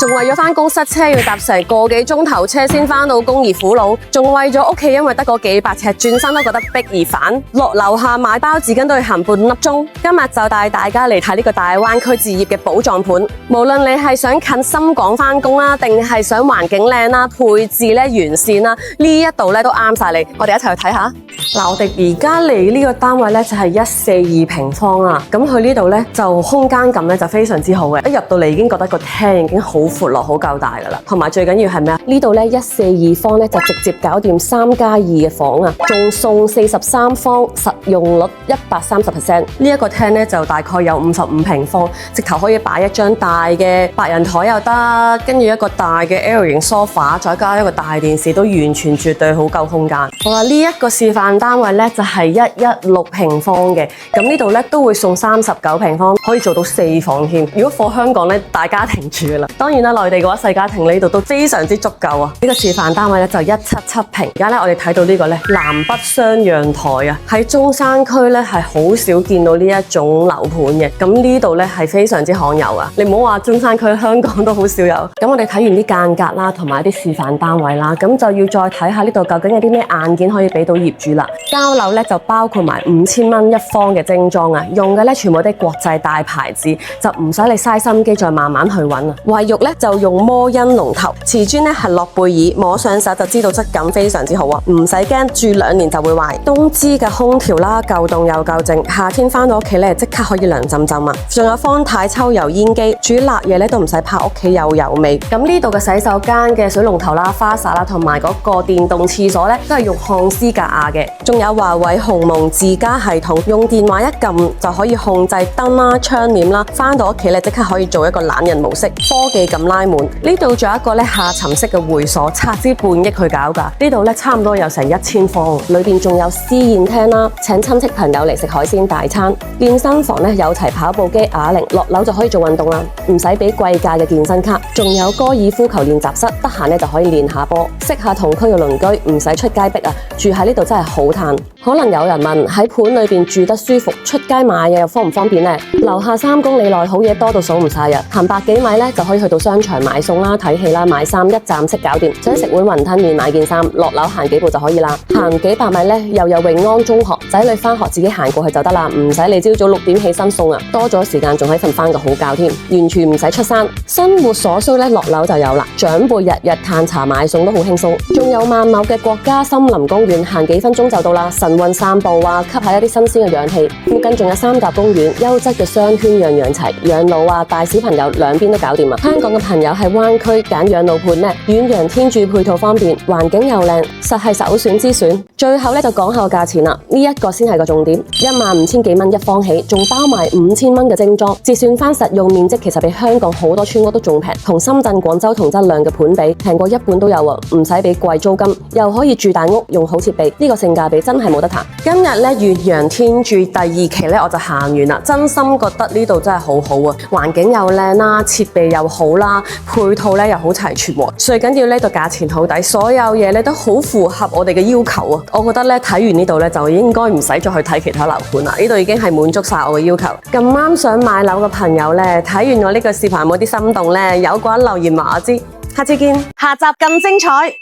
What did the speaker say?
仲為咗返工塞車要搭成個幾鐘頭車先返到工而苦惱，仲為咗屋企因為得個幾百尺轉身都覺得逼而返，落樓下買包紙巾都要行半粒鐘。今日就帶大家嚟睇呢個大灣區置業嘅寶藏盤，無論你係想近深港返工啦，定係想環境靚啦、配置咧完善啦，呢一度咧都啱晒你。我哋一齊去睇下。嗱，我哋而家嚟呢個單位咧就係142平方啦，咁佢呢度咧就空間感咧就非常之好嘅，一入到嚟已經覺得個廳已經好闊落、好夠大噶啦，同埋最緊要係咩啊？呢度咧142方咧就直接搞掂3+2嘅房啊，仲送43方，實用率130%。呢一個廳咧就大概有55平方，直頭可以擺一張大嘅白人台又得，跟住一個大嘅 L 型 sofa， 再加一個大電視，都完全絕對好夠空間。好啦，呢一個示範單位咧就係116平方嘅，咁呢度咧都會送39平方，可以做到4房添。如果放香港咧大家庭住噶啦，當然啦，內地嘅話細家庭呢度都非常之足夠啊。呢個示範單位咧就177平，而家咧我哋睇到呢個咧南北雙陽台啊，喺中山區咧係好少見到呢一種樓盤嘅，咁呢度咧係非常之罕有啊。你唔好話中山區，香港都好少有。咁我哋睇完啲間隔啦，同埋啲示範單位啦，咁就要再睇下呢度究竟有啲咩硬件可以俾到業主啦。交樓咧就包括埋5000蚊一方嘅精裝啊，用嘅咧全部都係國際大牌子，就唔使你嘥心機再慢慢去揾啊。衛浴咧就用摩恩龍頭，瓷磚咧係諾貝爾，摸上手就知道質感非常之好啊，唔使驚住2年就會壞。東芝嘅空調啦，夠凍又夠靜，夏天返到屋企咧即刻可以涼浸浸啊。仲有方太抽油煙機，煮辣嘢咧都唔使怕屋企有油味。咁呢度嘅洗手間嘅水龍頭啦、花灑啦，同埋嗰個電動廁所咧都係用漢斯格亞嘅。仲有華為鴻蒙自家系統，用電話一撳就可以控制燈啦、窗簾啦。返到屋企咧即刻可以做一個懶人模式，科技咁拉滿。呢度仲有一個咧下沉式嘅會所，斥資半億去搞㗎。呢度咧差唔多有成1000方，裏邊仲有私宴廳啦，請親戚朋友嚟食海鮮大餐。健身房咧有齊跑步機、啞鈴，落樓就可以做運動啦，唔使俾貴價嘅健身卡。仲有高爾夫球練習室，得閒咧就可以練下波，識下同區嘅鄰居，唔使出街逼啊。住喺呢度真係好嘆。可能有人問喺盤裏邊住得舒服，出街買嘢又方唔方便呢？樓下3公里內好嘢多到數唔晒啊！行百幾米咧就可以去到商場買餸啦、睇戲啦、買衫，一站式搞掂。想食碗雲吞麵、買件衫，落樓行幾步就可以啦。行幾百米咧又有永安中學，仔女返學自己行過去就得啦，唔使你朝早6點起身送啊！多咗時間仲可以瞓返個好覺添，完全唔使出山。生活所需咧落樓就有啦，長輩日日嘆茶買餸都好輕鬆。仲有萬畝嘅國家森林公園，行幾分鐘就到啦。晨運散步啊，吸下一啲新鮮嘅氧氣。附近仲有3甲公園，優質嘅商圈樣樣齊，養老啊、帶小朋友兩邊都搞掂啊！香港嘅朋友喺灣區揀養老盤呢，遠洋天鑄配套方便，環境又靚，實係首選之選。最後咧就講下個價錢啦，呢一個先係個重點，15000幾蚊一方起，仲包埋5000蚊嘅精裝，折算翻實用面積其實比香港好多村屋都仲平，同深圳、廣州同質量嘅盤比平過一半都有啊，唔使俾貴租金，又可以住大屋，用好設備，呢個性價比真係冇得彈。今日咧遠洋天鑄第2期咧我就行完啦，真心覺得呢度真係好好啊，環境又靚啦，設備又好啦，配套咧又好齊全喎，最緊要呢度價錢好抵，所有嘢咧都好符合我哋嘅要求啊！我覺得咧睇完呢度咧就應該唔使再去睇其他樓盤啦，呢度已經係滿足晒我嘅要求。咁啱想買樓嘅朋友咧，睇完我呢個視頻有冇啲心動咧？有嘅話留言話我知，下次見，下集更精彩。